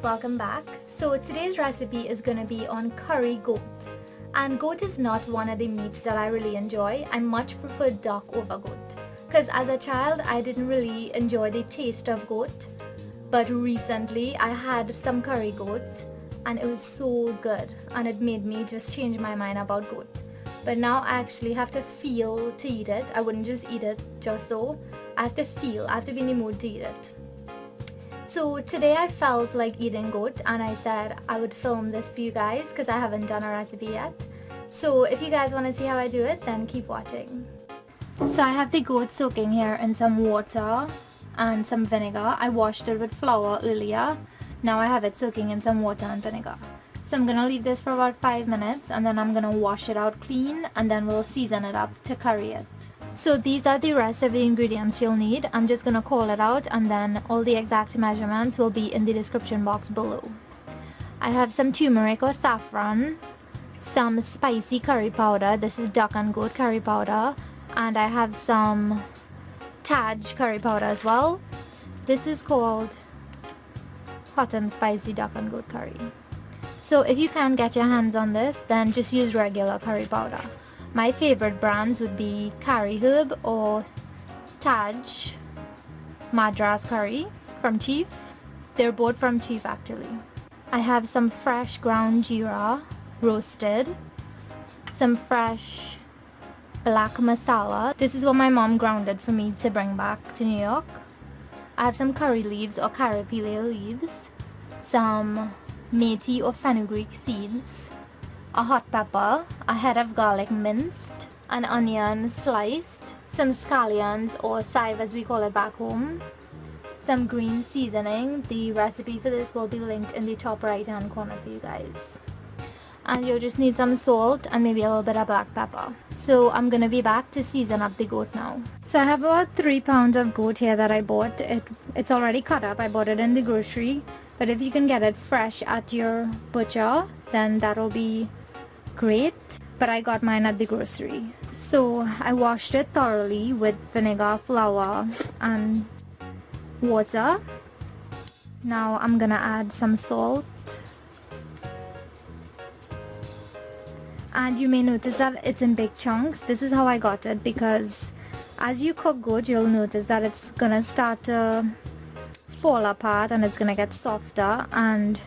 welcome back. So today's recipe is going to be on curry goat. And goat is not one of the meats that I really enjoy. I much prefer duck over goat. Because as a child I didn't really enjoy the taste of goat. But recently I had some curry goat and it was so good. And it made me just change my mind about goat. But now I actually have to feel to eat it. I wouldn't just eat it just so. I have to feel, I have to be in the mood to eat it. So today I felt like eating goat and I said I would film this for you guys because I haven't done a recipe yet. So if you guys want to see how I do it, then keep watching. So I have the goat soaking here in some water and some vinegar. I washed it with flour earlier. Now I have it soaking in some water and vinegar. So I'm going to leave this for about 5 minutes and then I'm going to wash it out clean and then we'll season it up to curry it. So these are the rest of the ingredients you'll need. I'm just going to call it out and then all the exact measurements will be in the description box below. I have some turmeric or saffron, some spicy curry powder, this is duck and goat curry powder, and I have some Taj curry powder as well. This is called hot and spicy duck and goat curry. So if you can't get your hands on this, then just use regular curry powder. My favorite brands would be Curry Herb or Taj Madras curry from Chive. They're both from Chive actually. I have some fresh ground geera roasted, some fresh black massala. This is what my mom grounded for me to bring back to New York. I have some curry leaves or karrapillai leaves, some mathee or fenugreek seeds, a hot pepper, a head of garlic minced, an onion sliced, some scallions or chive as we call it back home, some green seasoning. The recipe for this will be linked in the top right hand corner for you guys. And you'll just need some salt and maybe a little bit of black pepper. So I'm gonna be back to season up the goat now. So I have about 3 pounds of goat here that I bought. It's already cut up. I bought it in the grocery. But if you can get it fresh at your butcher, then that'll be great. But I got mine at the grocery. So I washed it thoroughly with vinegar, flour and water. Now I'm gonna add some salt. And you may notice that it's in big chunks. This is how I got it because as you cook goat, you'll notice that it's gonna start to fall apart and it's gonna get softer and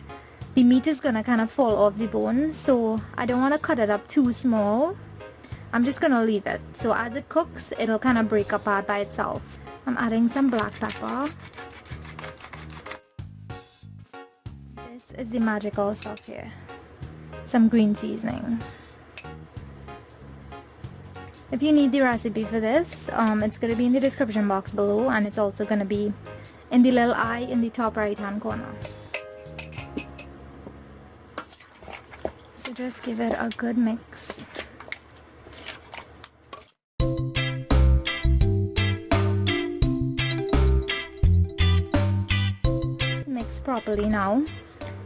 the meat is gonna kind of fall off the bone. So I don't want to cut it up too small. I'm just gonna leave it. So as it cooks, it'll kind of break apart by itself. I'm adding some black pepper. This is the magical stuff here. Some green seasoning. If you need the recipe for this, it's going to be in the description box below and it's also going to be in the little eye in the top right hand corner. So just give it a good mix. Mix properly now.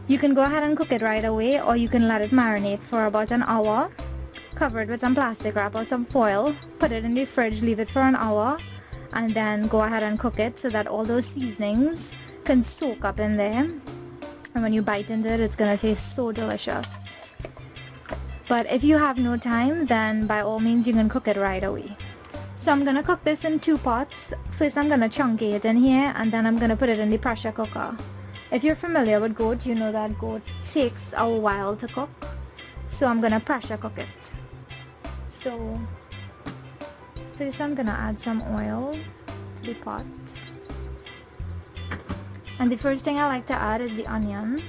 You can go ahead and cook it right away or you can let it marinate for about an hour. Cover it with some plastic wrap or some foil, put it in the fridge, leave it for an hour and then go ahead and cook it so that all those seasonings can soak up in there, and when you bite into it, it's gonna taste so delicious. But if you have no time, then by all means you can cook it right away. So I'm gonna cook this in 2 pots. First I'm gonna chunky it in here and then I'm gonna put it in the pressure cooker. If you're familiar with goat, you know that goat takes a while to cook, so I'm gonna pressure cook it. So first I'm gonna add some oil to the pot. And the first thing I like to add is the onion.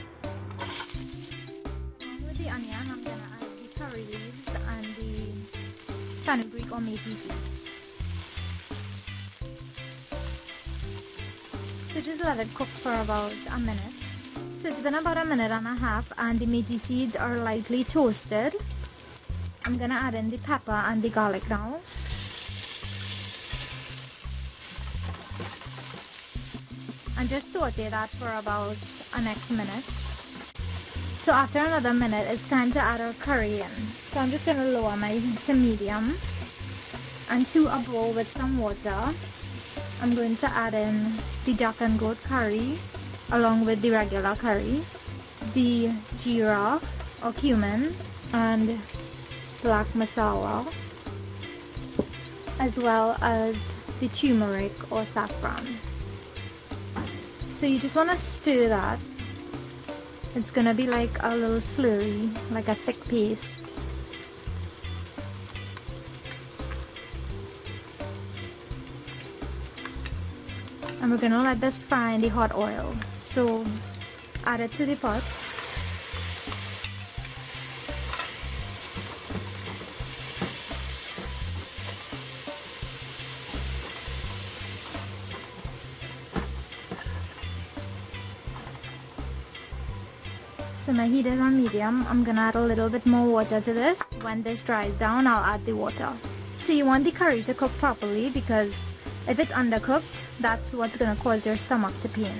Along with the onion, I'm gonna add the curry leaves and the fenugreek or mathee seeds. So just let it cook for about a minute. So it's been about a minute and a half and the mathee seeds are lightly toasted. I'm gonna add in the pepper and the garlic now. And just saute that for about a next minute. So after another minute, it's time to add our curry in. So I'm just gonna lower my heat to medium. And to a bowl with some water, I'm going to add in the duck and goat curry, along with the regular curry, the geera or cumin and black masala, as well as the turmeric or saffron. So you just want to stir that. It's gonna be like a little slurry, like a thick paste. And we're gonna let this fry in the hot oil. So add it to the pot. So my heat is on medium. I'm gonna add a little bit more water to this. When this dries down, I'll add the water. So you want the curry to cook properly, because if it's undercooked, that's what's gonna cause your stomach to pain.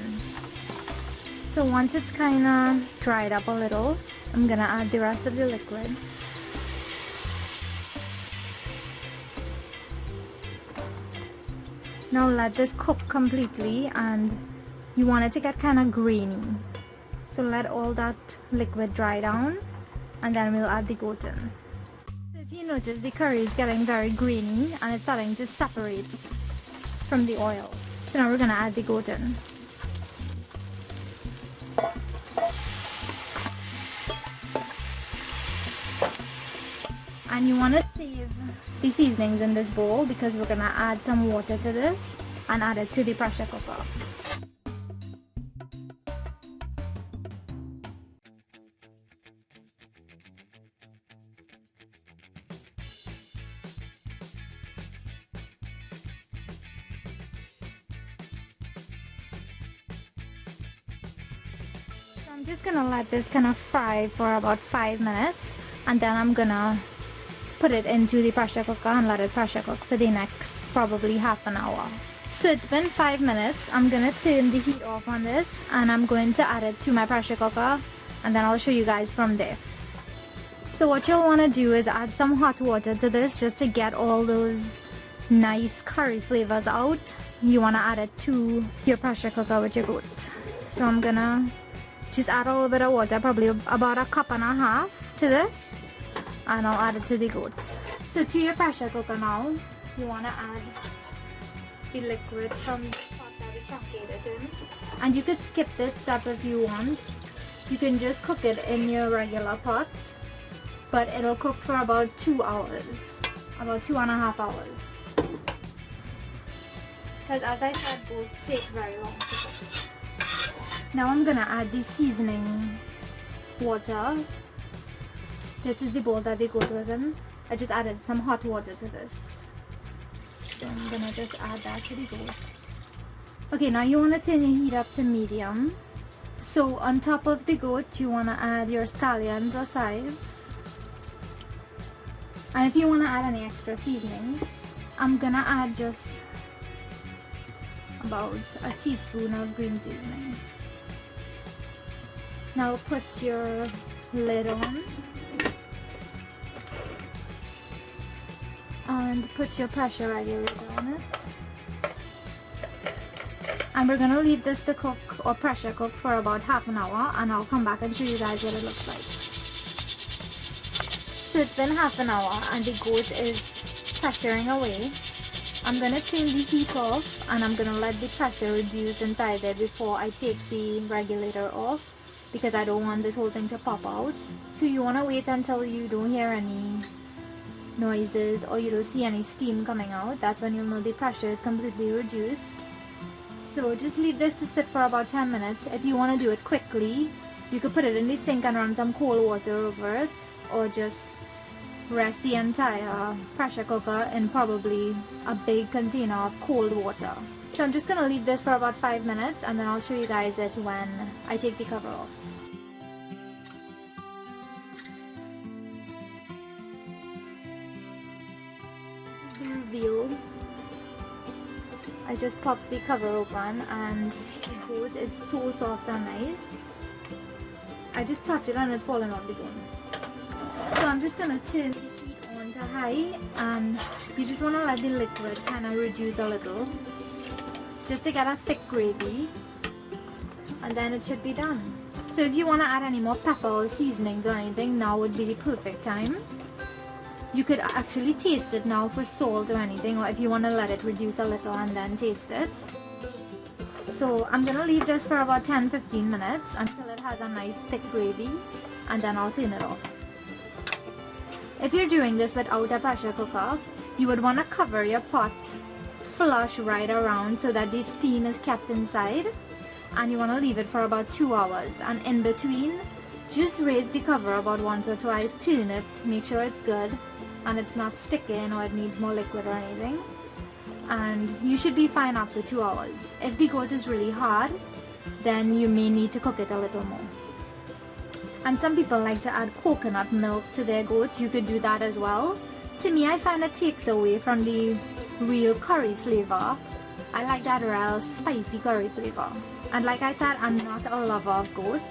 So once it's kinda dried up a little, I'm gonna add the rest of the liquid. Now let this cook completely, and you want it to get kinda grainy. So let all that liquid dry down, and then we'll add the goat in. So if you notice, the curry is getting very grainy and it's starting to separate from the oil. So now we're gonna add the goat in. And you want to save the seasonings in this bowl, because we're gonna add some water to this and add it to the pressure cooker. I'm just gonna let this kind of fry for about 5 minutes, and then I'm gonna put it into the pressure cooker and let it pressure cook for the next probably half an hour. So it's been 5 minutes. I'm gonna turn the heat off on this, and I'm going to add it to my pressure cooker, and then I'll show you guys from there. So what you'll want to do is add some hot water to this, just to get all those nice curry flavors out. You want to add it to your pressure cooker with your goat. So I'm gonna just add a little bit of water, probably about 1.5 cups to this, and I'll add it to the goat. So to your pressure cooker now, you want to add the liquid from the pot that we chunkated it in. And you could skip this step if you want. You can just cook it in your regular pot, but it'll cook for about 2 hours, about 2.5 hours. Because as I said, both take very long to cook. Now I'm gonna add the seasoning water. This is the bowl that the goat was in. I just added some hot water to this. So I'm gonna just add that to the bowl. Okay, now you wanna turn your heat up to medium. So on top of the goat, you wanna add your scallions or chive. And if you wanna add any extra seasonings, I'm gonna add just about a teaspoon of green seasoning. Now put your lid on and put your pressure regulator on it. And we're gonna leave this to cook or pressure cook for about half an hour, and I'll come back and show you guys what it looks like. So it's been half an hour and the goat is pressuring away. I'm gonna turn the heat off, and I'm gonna let the pressure reduce inside there before I take the regulator off, because I don't want this whole thing to pop out. So you want to wait until you don't hear any noises or you don't see any steam coming out. That's when you'll know the pressure is completely reduced. So just leave this to sit for about 10 minutes. If you want to do it quickly, you could put it in the sink and run some cold water over it, or just rest the entire pressure cooker in probably a big container of cold water. So I'm just going to leave this for about 5 minutes, and then I'll show you guys it when I take the cover off. This is the reveal. I just popped the cover open, and the goat is so soft and nice. I just touch it and it's falling off the bone. So I'm just going to turn the heat on to high, and you just want to let the liquid kind of reduce a little, just to get a thick gravy. and then it should be done. So if you want to add any more pepper or seasonings or anything, now would be the perfect time. You could actually taste it now for salt or anything, or if you want to let it reduce a little and then taste it. So I'm going to leave this for about 10-15 minutes until it has a nice thick gravy, and then I'll turn it off. If you're doing this without a pressure cooker, you would want to cover your pot flush right around so that the steam is kept inside, and you want to leave it for about 2 hours, and in between just raise the cover about once or twice, turn it, make sure it's good and it's not sticking or it needs more liquid or anything, and you should be fine after 2 hours. If the goat is really hard, then you may need to cook it a little more. And some people like to add coconut milk to their goat. You could do that as well. To me, I find it takes away from the real curry flavor. I like that real spicy curry flavor. And like I said, I'm not a lover of goat,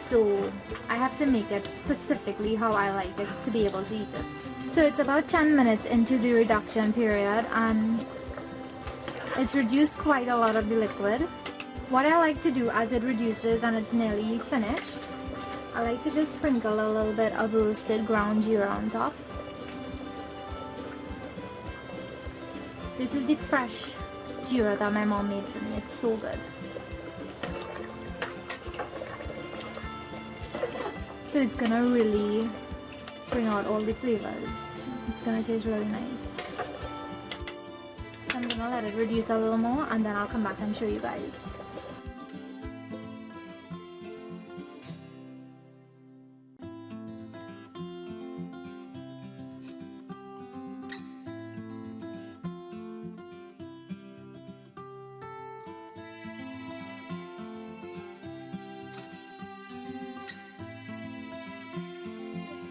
so I have to make it specifically how I like it to be able to eat it. So it's about 10 minutes into the reduction period, and it's reduced quite a lot of the liquid. What I like to do as it reduces and it's nearly finished, I like to just sprinkle a little bit of roasted ground geera on top. This is the fresh geera that my mom made for me. It's so good. So it's gonna really bring out all the flavors. It's gonna taste really nice. So I'm gonna let it reduce a little more, and then I'll come back and show you guys.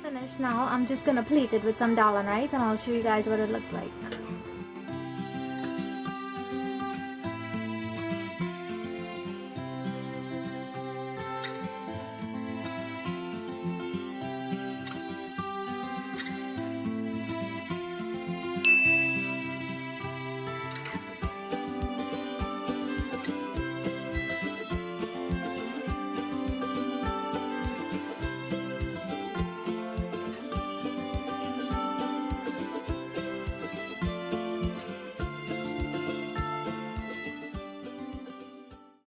Finished now. I'm just gonna plate it with some dhal and rice, and I'll show you guys what it looks like.